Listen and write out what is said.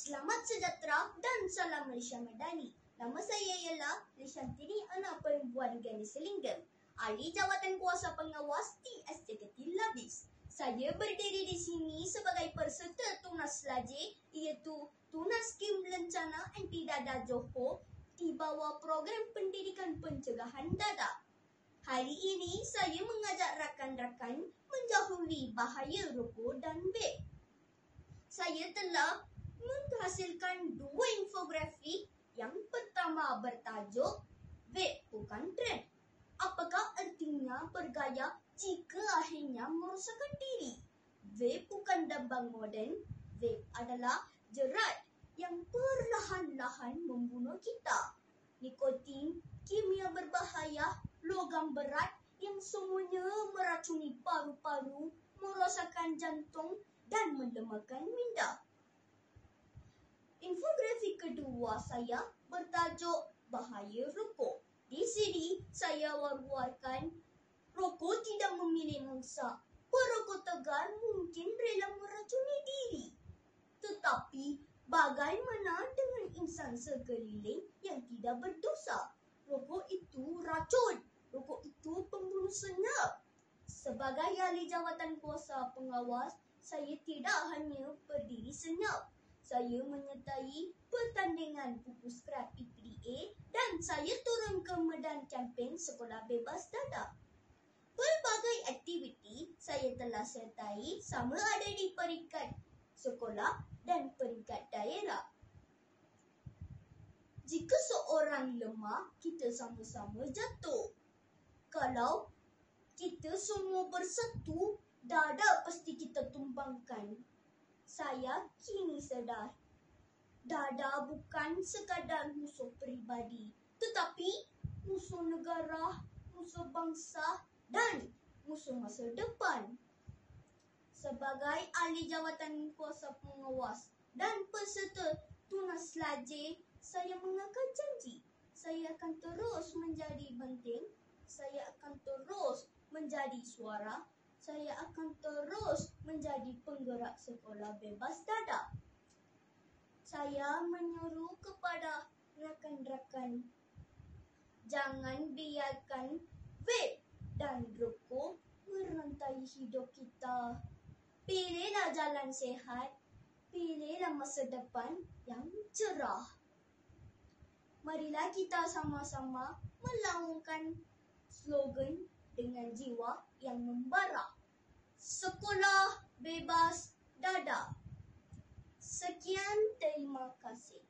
Selamat sejahtera dan salam Malaysia Madani. Nama saya ialah Lishantini Ana Perempuan Ganda Selinggam, ahli Jawatan Kuasa Pengawas TS Jekatil Labis. Saya berdiri di sini sebagai peserta tunas lajir, iaitu tunas skim lencana anti dada Johor di bawah program pendidikan pencegahan dada. Hari ini saya mengajak rakan-rakan menjauhi bahaya rokok dan vape. Saya telah menghasilkan dua infografik. Yang pertama bertajuk vape bukan trend. Apakah artinya bergaya jika akhirnya merosakkan diri? Vape bukan dambang moden. Vape adalah jerat yang perlahan-lahan membunuh kita. Nikotin, kimia berbahaya, logam berat yang semuanya meracuni paru-paru, merosakkan jantung dan melemahkan minda. Infografik kedua saya bertajuk bahaya rokok. Di sini saya war-warkan rokok tidak memilih mangsa. Perokok tegar mungkin rela meracuni diri. Tetapi bagaimana dengan insan sekeliling yang tidak berdosa? Rokok itu racun. Rokok itu pembunuh senyap. Sebagai ahli Jawatan Kuasa Pengawas, saya tidak hanya berdiri senyap. Saya menyertai pertandingan buku skrap PPDA dan saya turun ke medan kempen Sekolah Bebas Dada. Pelbagai aktiviti saya telah sertai sama ada di peringkat sekolah dan peringkat daerah. Jika seorang lemah, kita sama-sama jatuh. Kalau kita semua bersatu, dada pasti kita tumbangkan. Saya kini sedar, dada bukan sekadar musuh peribadi, tetapi musuh negara, musuh bangsa dan musuh masa depan. Sebagai ahli Jawatan Kuasa Pengawas dan peserta tunas lajir, saya mengaku janji saya akan terus menjadi benteng, saya akan terus menjadi suara, saya akan terus menjadi penggerak Sekolah Bebas Dada. Saya menyuruh kepada rakan-rakan, jangan biarkan vape dan rokok merantai hidup kita. Pilihlah jalan sehat, pilihlah masa depan yang cerah. Marilah kita sama-sama melaungkan slogan dengan jiwa yang membara. Sekolah Bebas Dada. Sekian, terima kasih.